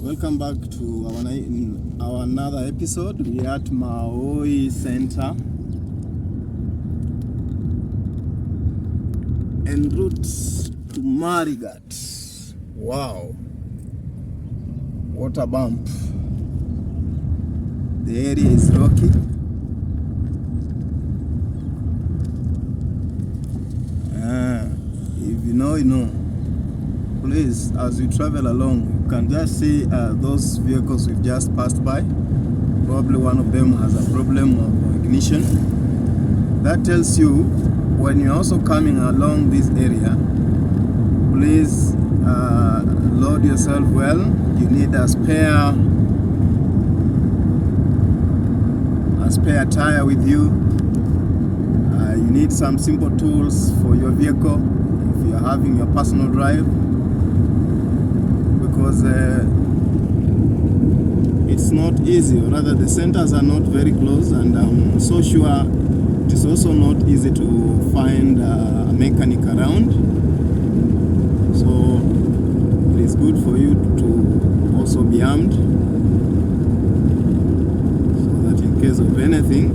Welcome back to our another episode. We are at Maui Center en route to Marigat. Wow, what a bump. The area is rocky. If you know, you know. Please, as you travel along, you can just see those vehicles we've just passed by. Probably one of them has a problem of ignition. That tells you when you're also coming along this area, please load yourself well. You need a spare tire with you. You need some simple tools for your vehicle if you're having your personal drive, because it's not easy, or rather the centers are not very close, and I'm so sure it is also not easy to find a mechanic around. So it is good for you to also be armed, so that in case of anything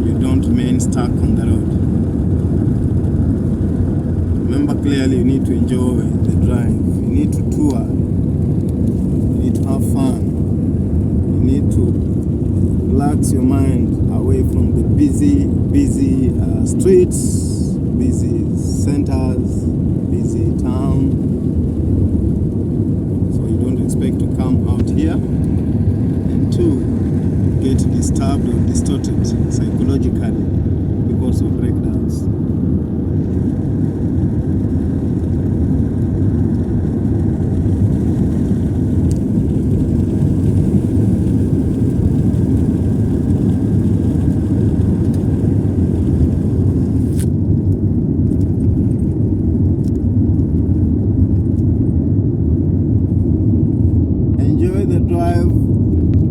you don't remain stuck on the road. Remember clearly, you need to enjoy the drive. You need to tour. You need to have fun. You need to relax your mind away from the busy streets, busy centers, busy town. So you don't expect to come out here and to get disturbed or distorted psychologically because of breakdowns.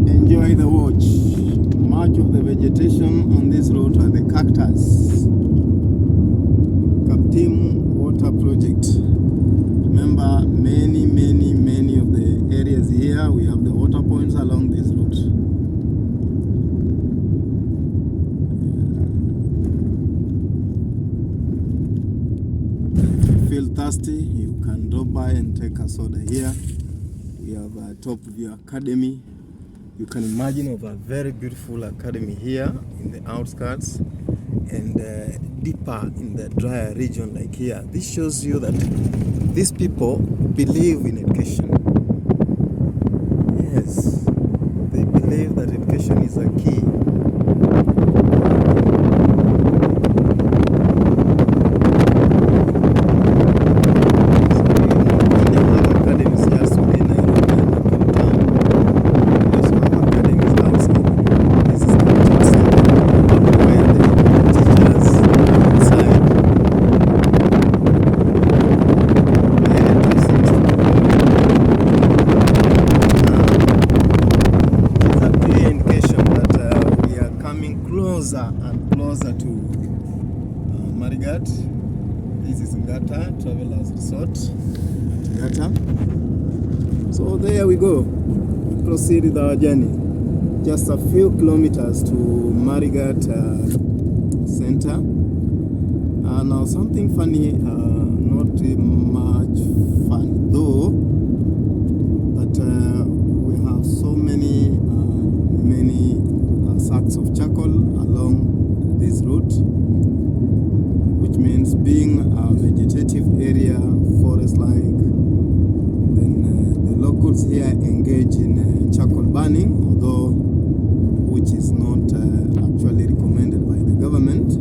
Enjoy the watch. Much of the vegetation on this road are the cactus. Captain Water Project. Remember, many of the areas here, we have the water points along this route. If you feel thirsty, you can drop by and take a soda here. We have a Top View Academy. You can imagine of a very beautiful academy here in the outskirts and deeper in the drier region like here. This shows you that these people believe in education. Yes, they believe that education is a key. Closer and closer to Marigat. This is Ngata Travelers Resort at Ngata. So there we go. We proceed with our journey. Just a few kilometers to Marigat Center. Now something funny, not much fun though, but we have so many sacks of charcoal along this route, which means being a vegetative area, forest-like, then the locals here engage in charcoal burning, although which is not actually recommended by the government,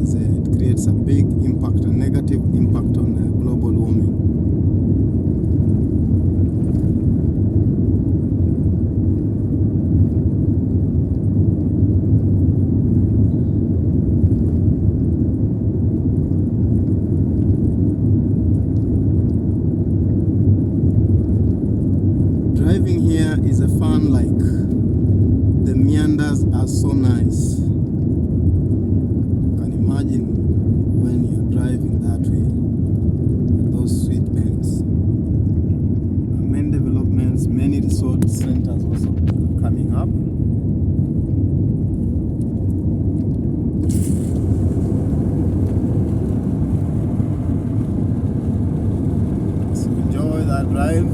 as it creates a big impact, a negative impact on global warming. Driving here is a fun like. The meanders are so nice. You can imagine when you're driving that way, those sweet banks. that drive.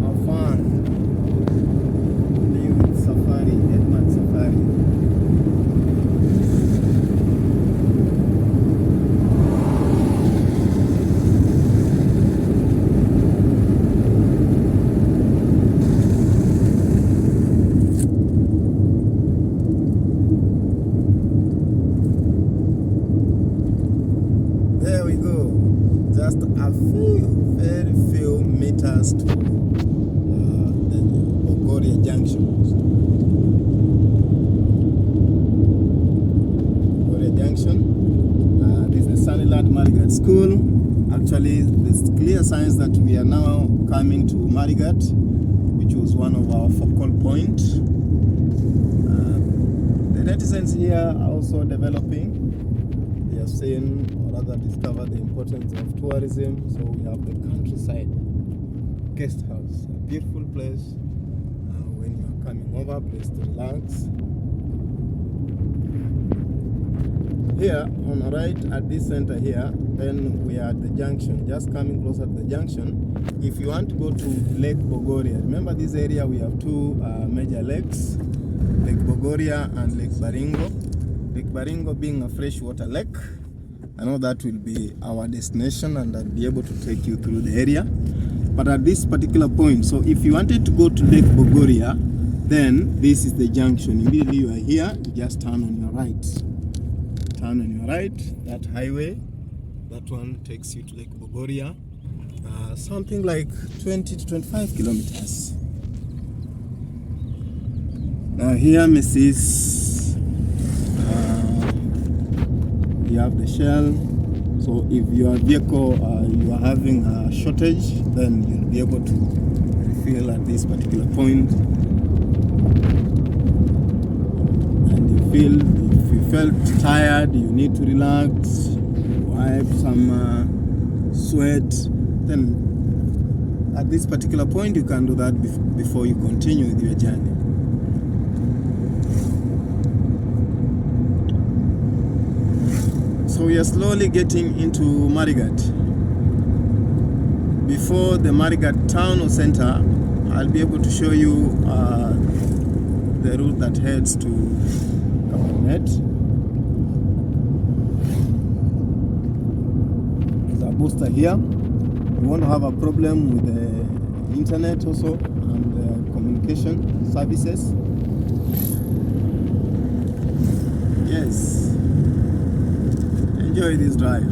Have fun. Be with Safari, Edmund Safari. There we go. Just a few, very few meters to the BOGORIA Junction. BOGORIA Junction. This is the Sunnyland Marigat School. Actually, there's clear signs that we are now coming to Marigat, which was one of our focal points. The netizens here are also developing. They have seen or rather discovered the importance of tourism. So we have the countryside guest house, a beautiful place when you are coming over, a place to relax. Here on the right at this center here, then we are at the junction, just coming closer to the junction. If you want to go to Lake BOGORIA, remember this area we have two major lakes, Lake BOGORIA and Lake Baringo. Lake Baringo being a freshwater lake. I know that will be our destination and I'll be able to take you through the area. But at this particular point, so if you wanted to go to Lake BOGORIA, then this is the junction. Immediately you are here, you just turn on your right. Turn on your right, that highway, that one takes you to Lake BOGORIA. Something like 20 to 25 kilometers. Now here, Mrs. You have the Shell. So if your vehicle you are having a shortage, then you'll be able to refill at this particular point. And if you felt tired, you need to relax, wipe some sweat, then at this particular point you can do that before you continue with your journey. So we are slowly getting into Marigat. Before the Marigat town or center, I'll be able to show you the route that heads to Kabarnet. There's a booster here. You won't have a problem with the internet also and the communication services. Yes. Enjoy this drive.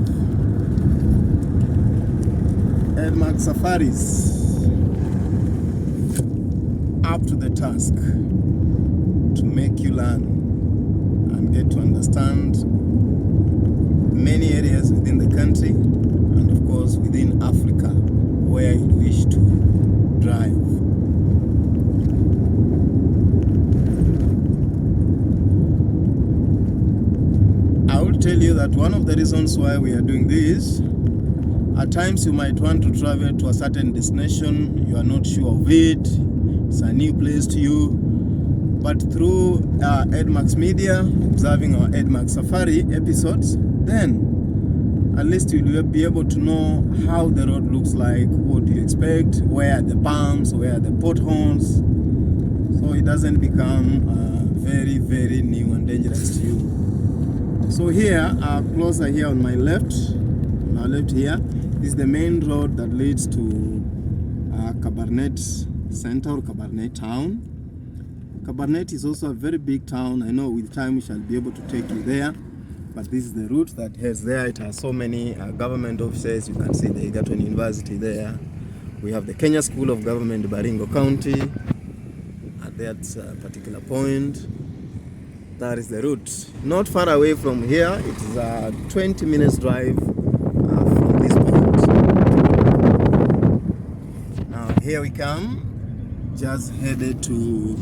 Edmund Safaris up to the task to make you learn and get to understand many areas within the country and of course within Africa where you wish to drive. I will tell you that one of the reasons why we are doing this, at times you might want to travel to a certain destination, you are not sure of it, it's a new place to you, but through Edmax Media, observing our Edmax Safari episodes, then at least you'll be able to know how the road looks like, what do you expect, where are the bumps, where are the potholes, so it doesn't become very, very new and dangerous to you. So here, closer here on my left here, is the main road that leads to Kabarnet Center or Kabarnet Town. Kabarnet is also a very big town. I know with time we shall be able to take you there, but this is the route that heads there. It has so many government offices. You can see the Egerton University there. We have the Kenya School of Government, Baringo County, at that particular point. That is the route. Not far away from here. It is a 20 minutes drive from this point. Now here we come. Just headed to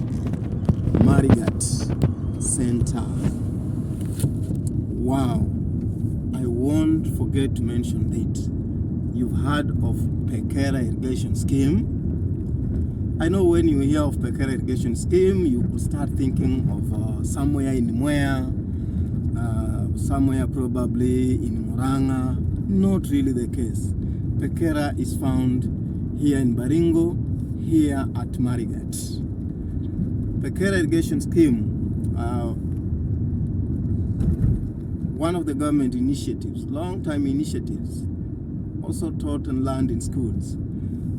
Marigat Center. Wow. I won't forget to mention it. You've heard of Pekera Irrigation Scheme. I know when you hear of Pekera Irrigation Scheme, you could start thinking of somewhere in Mwea, somewhere probably in Muranga. Not really the case. Pekera is found here in Baringo, here at Marigat. Pekera irrigation scheme, one of the government initiatives, long-time initiatives, also taught and learned in schools,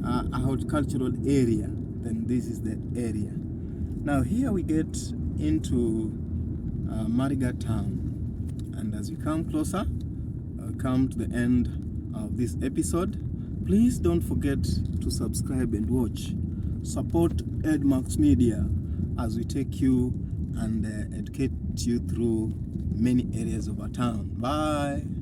a horticultural area, then this is the area. Now here we get into Marigat town, and as we come closer, come to the end of this episode, please don't forget to subscribe and watch. Support Edmax Media as we take you and educate you through many areas of our town. Bye.